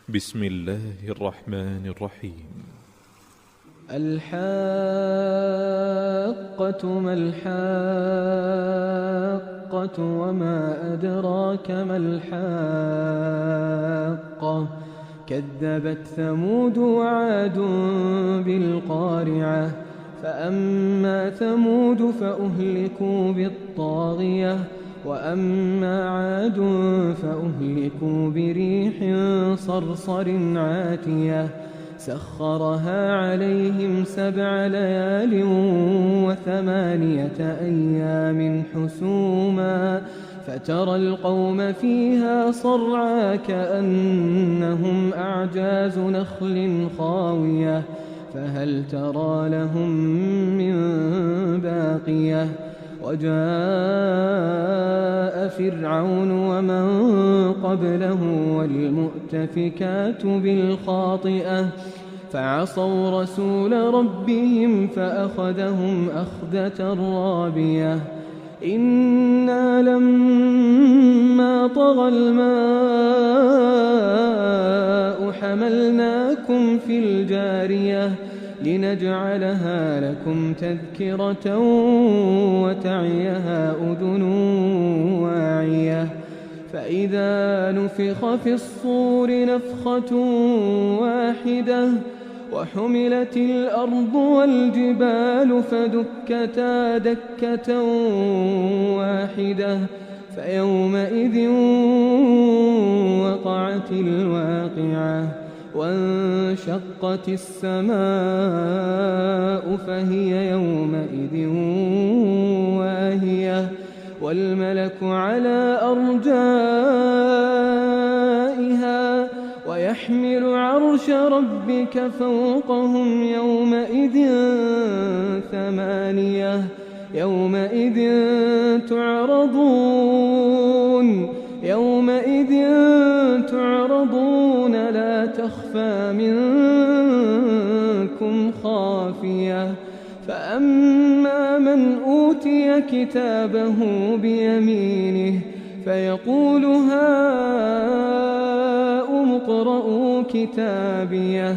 بسم الله الرحمن الرحيم. الحاقة ما الحاقة وما أدراك ما الحاقة كذبت ثمود وعاد بالقارعة فأما ثمود فأهلكوا بالطاغية وأما عاد فأهلكوا بريح صرصر عاتية سخرها عليهم 7 ليال و8 أيام حسوما فترى القوم فيها صرعى كأنهم أعجاز نخل خاوية فهل ترى لهم من باقية وجاء فرعون ومن قبله والمؤتفكات بالخاطئة فعصوا رسول ربهم فأخذهم أخذة رابية إنا لما طغى الماء حملناكم في الجارية لنجعلها لكم تذكرة وتعيها أذن واعية فإذا نفخ في الصور نفخة واحدة وحملت الأرض والجبال فدكتا دكة واحدة فيومئذ وقعت الواقعة وانشقت السماء فهي يومئذ واهية والملك على أرجائها ويحمل عرش ربك فوقهم يومئذ 8 يومئذ تعرضون لا تخفى منكم خافية فأما من أوتي كتابه بيمينه فيقول هاؤم اقرءوا كتابيه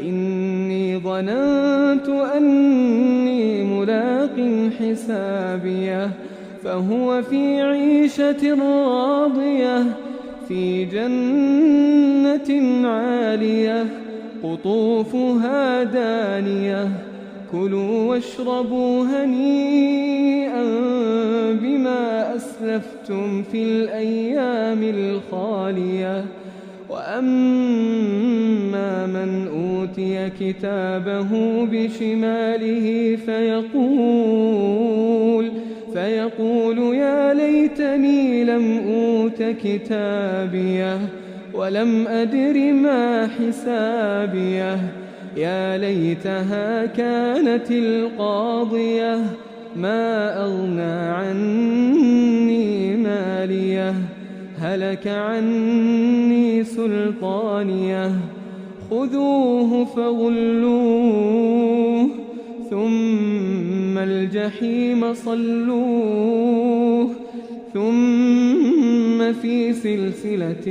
إني ظننت أني ملاق حسابيه فهو في عيشة راضية في جنة عالية قطوفها دانية كلوا واشربوا هنيئا بما أسلفتم في الأيام الخالية وأما من أوتي كتابه بشماله فيقول يا ليتني لم أوت كتابيه ولم أدر ما حسابيه يا ليتها كانت القاضية ما أغنى عني ماليه هلك عني سلطانيه خذوه فغلوه ثم الجحيم صلوه ثم في سلسلة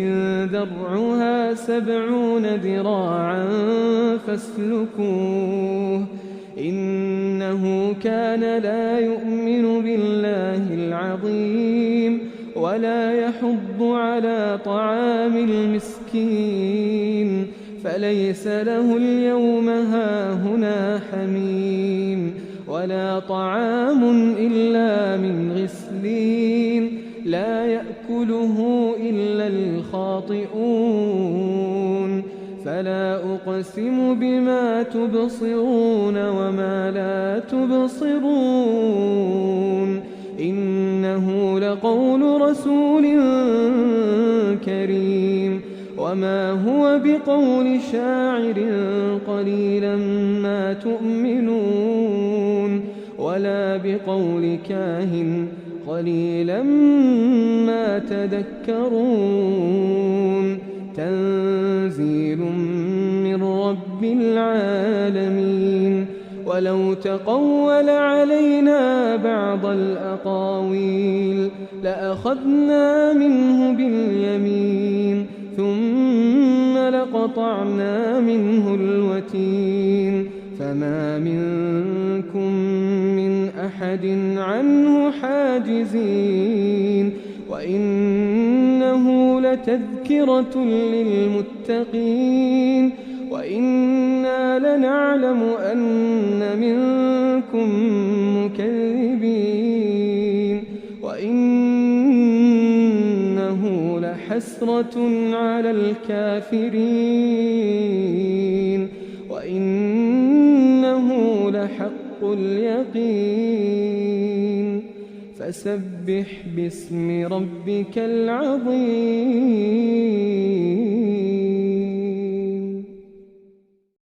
ذرعها 70 ذراعا فاسلكوه إنه كان لا يؤمن بالله العظيم ولا يحض على طعام المسكين فليس له اليوم هاهنا حميم ولا طعام إلا من غسلين لا يأكله إلا الخاطئون فلا أقسم بما تبصرون وما لا تبصرون إنه لقول رسول كريم وما هو بقول شاعر قليلا ما تؤمنون ولا بقول كاهن قليلا ما تذكرون تنزيل من رب العالمين ولو تقول علينا بعض الأقاويل لأخذنا منه باليمين ثم لقطعنا منه الوتين فما منكم من أحد عنه حاجزين وإنه لتذكرة للمتقين وإنا لنعلم أن منكم مكذبين وإنه لحسرة على الكافرين وإنه لحق اليقين فسبح باسم ربك العظيم.